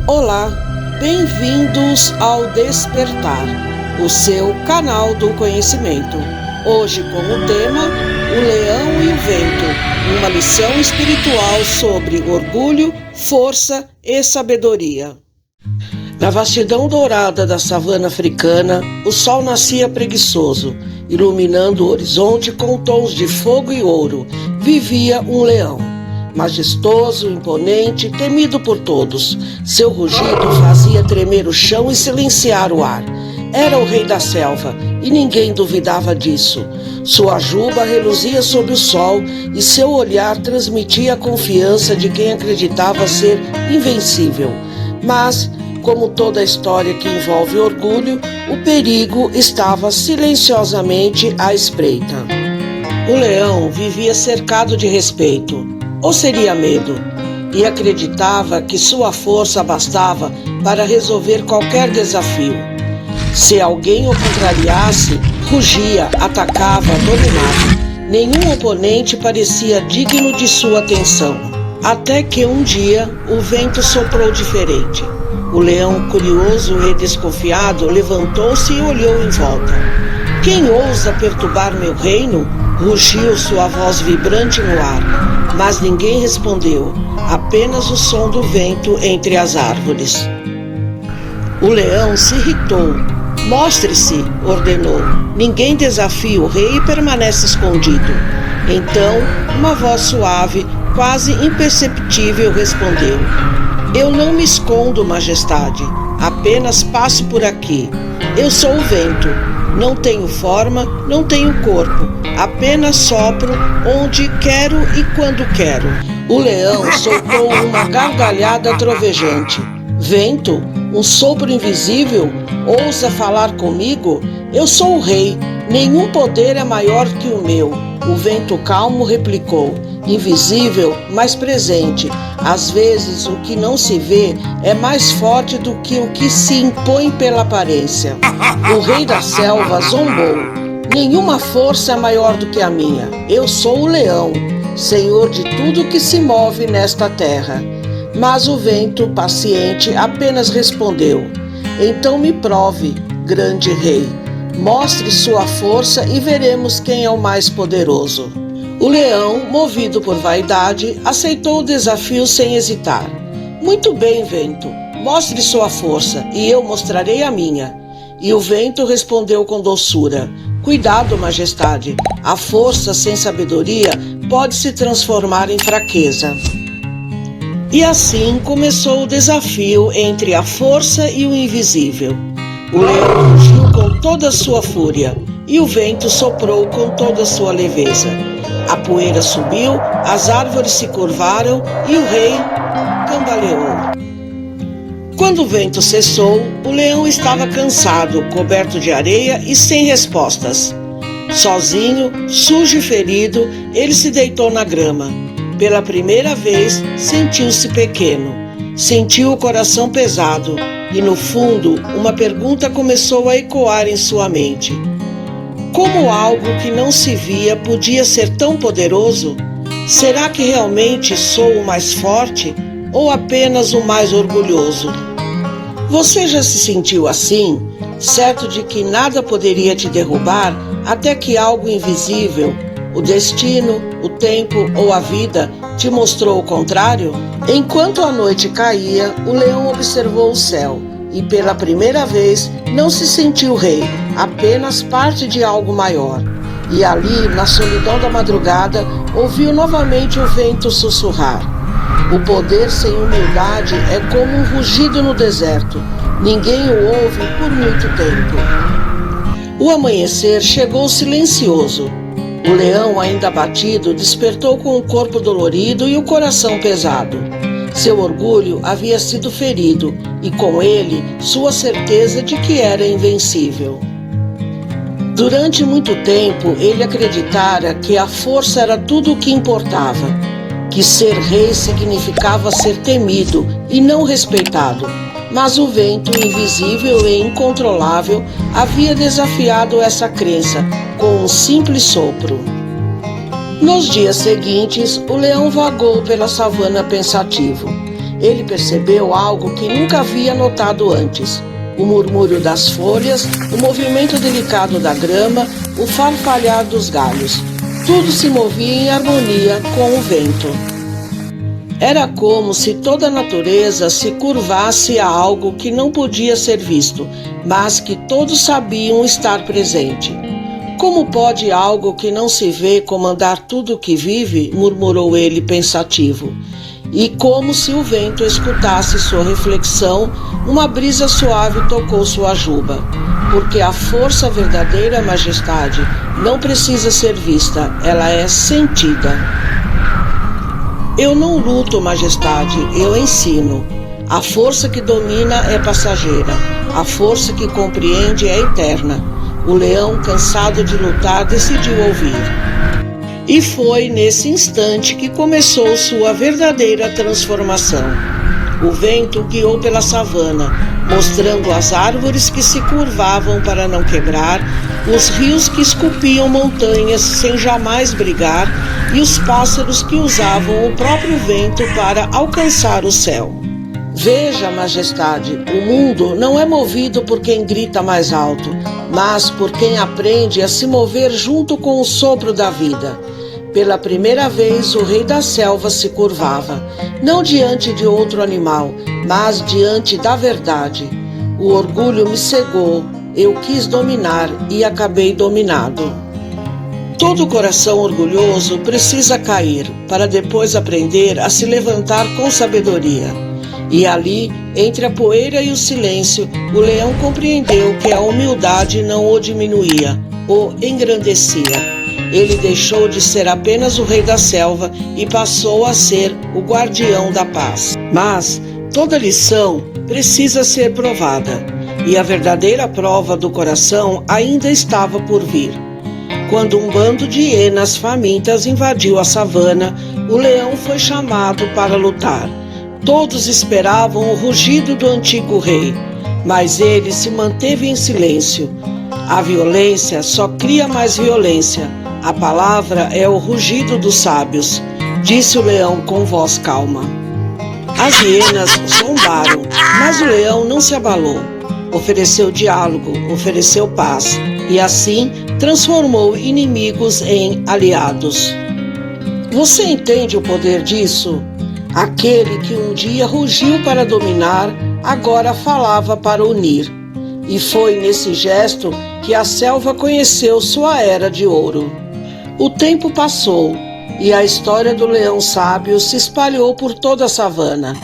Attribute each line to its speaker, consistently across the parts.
Speaker 1: Olá, bem-vindos ao Despertar, o seu canal do conhecimento. Hoje com o tema O Leão e o Vento, uma lição espiritual sobre orgulho, força e sabedoria. Na vastidão dourada da savana africana, o sol nascia preguiçoso, iluminando o horizonte com tons de fogo e ouro. Vivia um leão. Majestoso, imponente, temido por todos. Seu rugido fazia tremer o chão e silenciar o ar. Era o rei da selva, e ninguém duvidava disso. Sua juba reluzia sob o sol, e seu olhar transmitia a confiança de quem acreditava ser invencível. Mas, como toda história que envolve orgulho, o perigo estava silenciosamente à espreita. O leão vivia cercado de respeito. Ou seria medo, e acreditava que sua força bastava para resolver qualquer desafio. Se alguém o contrariasse, rugia, atacava, dominava. Nenhum oponente parecia digno de sua atenção. Até que um dia o vento soprou diferente. O leão, curioso e desconfiado, levantou-se e olhou em volta. Quem ousa perturbar meu reino? Rugiu sua voz vibrante no ar, mas ninguém respondeu, apenas o som do vento entre as árvores. O leão se irritou. Mostre-se, ordenou. Ninguém desafia o rei e permanece escondido. Então, uma voz suave, quase imperceptível, respondeu: Eu não me escondo, majestade, apenas passo por aqui. Eu sou o vento. Não tenho forma, não tenho corpo, apenas sopro onde quero e quando quero. O leão soltou uma gargalhada trovejante. Vento? Um sopro invisível? Ousa falar comigo? Eu sou o rei, nenhum poder é maior que o meu. O vento calmo replicou, invisível, mas presente. Às vezes o que não se vê é mais forte do que o que se impõe pela aparência. O rei da selva zombou. Nenhuma força é maior do que a minha. Eu sou o leão, senhor de tudo que se move nesta terra. Mas o vento, paciente, apenas respondeu: Então me prove, grande rei. Mostre sua força e veremos quem é o mais poderoso. O leão, movido por vaidade, aceitou o desafio sem hesitar. Muito bem, vento. Mostre sua força e eu mostrarei a minha. E o vento respondeu com doçura: Cuidado, majestade. A força sem sabedoria pode se transformar em fraqueza. E assim começou o desafio entre a força e o invisível. O leão rugiu com toda a sua fúria e o vento soprou com toda a sua leveza. A poeira subiu, as árvores se curvaram e o rei cambaleou. Quando o vento cessou, o leão estava cansado, coberto de areia e sem respostas. Sozinho, sujo e ferido, ele se deitou na grama. Pela primeira vez, sentiu-se pequeno. Sentiu o coração pesado e, no fundo, uma pergunta começou a ecoar em sua mente. Como algo que não se via podia ser tão poderoso? Será que realmente sou o mais forte ou apenas o mais orgulhoso? Você já se sentiu assim, certo de que nada poderia te derrubar até que algo invisível, o destino, o tempo ou a vida, te mostrou o contrário? Enquanto a noite caía, o leão observou o céu e pela primeira vez não se sentiu rei, apenas parte de algo maior. E ali, na solidão da madrugada, ouviu novamente o vento sussurrar. O poder sem humildade é como um rugido no deserto. Ninguém o ouve por muito tempo. O amanhecer chegou silencioso. O leão, ainda abatido, despertou com o corpo dolorido e o coração pesado. Seu orgulho havia sido ferido e, com ele, sua certeza de que era invencível. Durante muito tempo, ele acreditara que a força era tudo o que importava, que ser rei significava ser temido e não respeitado. Mas o vento, invisível e incontrolável, havia desafiado essa crença com um simples sopro. Nos dias seguintes, o leão vagou pela savana pensativo. ele percebeu algo que nunca havia notado antes: o murmúrio das folhas, o movimento delicado da grama, o farfalhar dos galhos. Tudo se movia em harmonia com o vento. Era como se toda a natureza se curvasse a algo que não podia ser visto, mas que todos sabiam estar presente. Como pode algo que não se vê comandar tudo o que vive? Murmurou ele pensativo. E como se o vento escutasse sua reflexão, uma brisa suave tocou sua juba. Porque a força verdadeira, majestade, não precisa ser vista, ela é sentida. Eu não luto, majestade, eu ensino. A força que domina é passageira, a força que compreende é eterna. O leão, cansado de lutar, decidiu ouvir. E foi nesse instante que começou sua verdadeira transformação. O vento guiou pela savana, mostrando as árvores que se curvavam para não quebrar, os rios que esculpiam montanhas sem jamais brigar e os pássaros que usavam o próprio vento para alcançar o céu. Veja, majestade, o mundo não é movido por quem grita mais alto, mas por quem aprende a se mover junto com o sopro da vida. Pela primeira vez, o rei da selva se curvava, não diante de outro animal, mas diante da verdade. O orgulho me cegou, eu quis dominar e acabei dominado. Todo coração orgulhoso precisa cair, para depois aprender a se levantar com sabedoria. E ali, entre a poeira e o silêncio, o leão compreendeu que a humildade não o diminuía, o engrandecia. Ele deixou de ser apenas o rei da selva e passou a ser o guardião da paz. Mas toda lição precisa ser provada, e a verdadeira prova do coração ainda estava por vir. Quando um bando de hienas famintas invadiu a savana, o leão foi chamado para lutar. Todos esperavam o rugido do antigo rei, mas ele se manteve em silêncio. A violência só cria mais violência. A palavra é o rugido dos sábios, disse o leão com voz calma. As hienas zombaram, mas o leão não se abalou. Ofereceu diálogo, ofereceu paz, e assim transformou inimigos em aliados. Você entende o poder disso? Aquele que um dia rugiu para dominar, agora falava para unir. E foi nesse gesto que a selva conheceu sua era de ouro. O tempo passou e a história do leão sábio se espalhou por toda a savana.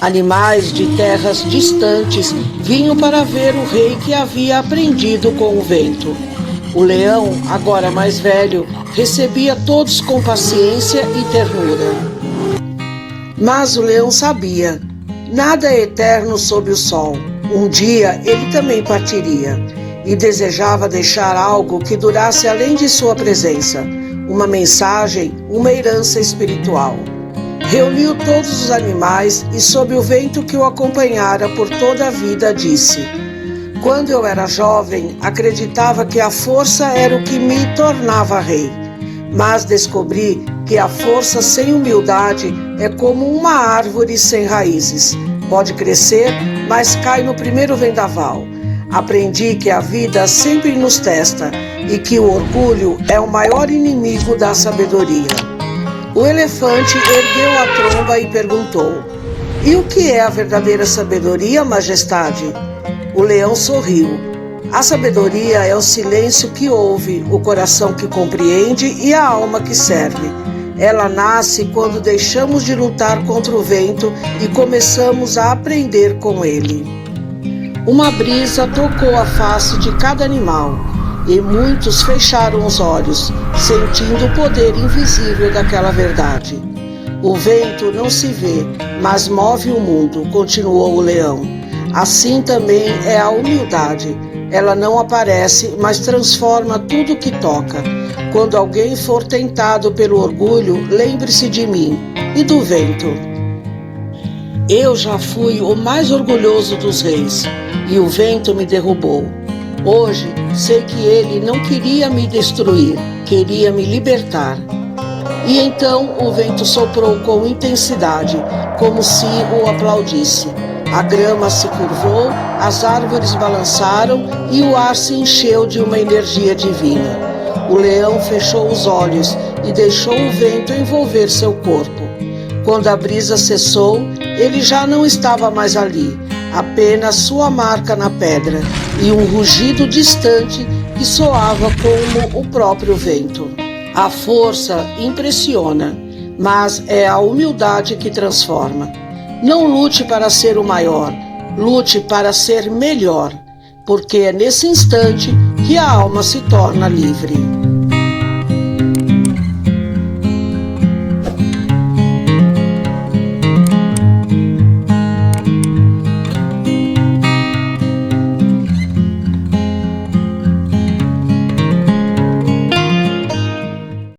Speaker 1: Animais de terras distantes vinham para ver o rei que havia aprendido com o vento. O leão, agora mais velho, recebia todos com paciência e ternura. Mas o leão sabia, nada é eterno sob o sol. Um dia ele também partiria e desejava deixar algo que durasse além de sua presença, uma mensagem, uma herança espiritual. Reuniu todos os animais e, sob o vento que o acompanhara por toda a vida, disse: quando eu era jovem, acreditava que a força era o que me tornava rei, mas descobri que a força sem humildade é como uma árvore sem raízes. Pode crescer, mas cai no primeiro vendaval. Aprendi que a vida sempre nos testa e que o orgulho é o maior inimigo da sabedoria. O elefante ergueu a tromba e perguntou: e o que é a verdadeira sabedoria, majestade? O leão sorriu. A sabedoria é o silêncio que ouve, o coração que compreende e a alma que serve. Ela nasce quando deixamos de lutar contra o vento e começamos a aprender com ele. Uma brisa tocou a face de cada animal e muitos fecharam os olhos, sentindo o poder invisível daquela verdade. O vento não se vê, mas move o mundo, continuou o leão. Assim também é a humildade. Ela não aparece, mas transforma tudo que toca. Quando alguém for tentado pelo orgulho, lembre-se de mim e do vento. Eu já fui o mais orgulhoso dos reis, e o vento me derrubou. Hoje, sei que ele não queria me destruir, queria me libertar. E então o vento soprou com intensidade, como se o aplaudisse. A grama se curvou, as árvores balançaram e o ar se encheu de uma energia divina. O leão fechou os olhos e deixou o vento envolver seu corpo. Quando a brisa cessou, ele já não estava mais ali, apenas sua marca na pedra e um rugido distante que soava como o próprio vento. A força impressiona, mas é a humildade que transforma. Não lute para ser o maior, lute para ser melhor, porque é nesse instante que a alma se torna livre.